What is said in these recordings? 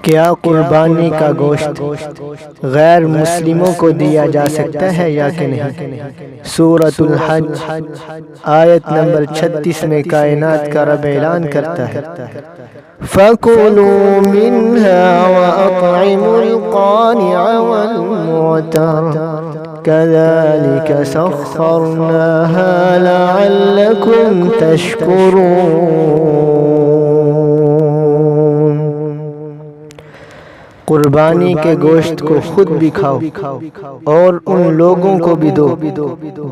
کیا قربانی کا گوشت غیر مسلموں کو دیا جا سکتا ہے یا کہ نہیں؟ سورۃ الحج آیت نمبر 36 میں کائنات کا رب اعلان کرتا ہے فَكُلُوا مِنْهَا وَأَطْعِمُوا الْقَانِعَ وَالْمُعْتَرَّ كَذَلِكَ سَخَّرْنَاهَا لَعَلَّكُمْ تَشْكُرُونَ۔ قربانی کے گوشت کو خود بھی کھاؤ اور ان لوگوں کو بھی دو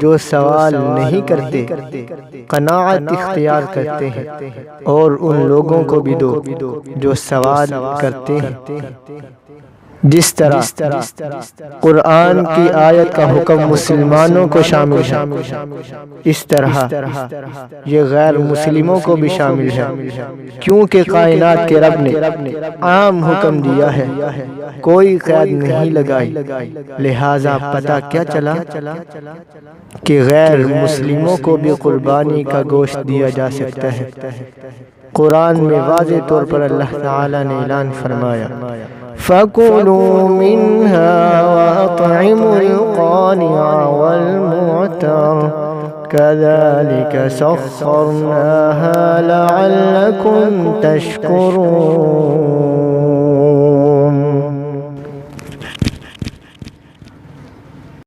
جو سوال نہیں کرتے، قناعت اختیار کرتے ہیں، اور ان لوگوں کو بھی دو جو سوال کرتے ہیں۔ جس طرح قرآن کی آیت کا حکم مسلمانوں کو شامل ہے، اس طرح یہ غیر مسلموں کو بھی شامل ہے، کیونکہ کائنات کے رب نے عام حکم دیا ہے، کوئی قید نہیں لگائی، لہٰذا پتہ کیا چلا کہ غیر مسلموں کو بھی قربانی کا گوشت دیا جا سکتا ہے۔ قرآن میں واضح طور پر اللہ تعالیٰ نے اعلان فرمایا فَكُلُوا مِنْهَا وَأَطْعِمُوا الْقَانِعَ وَالْمُعْتَرَّ كَذَلِكَ سَخَّرْنَاهَا لَعَلَّكُمْ تَشْكُرُونَ۔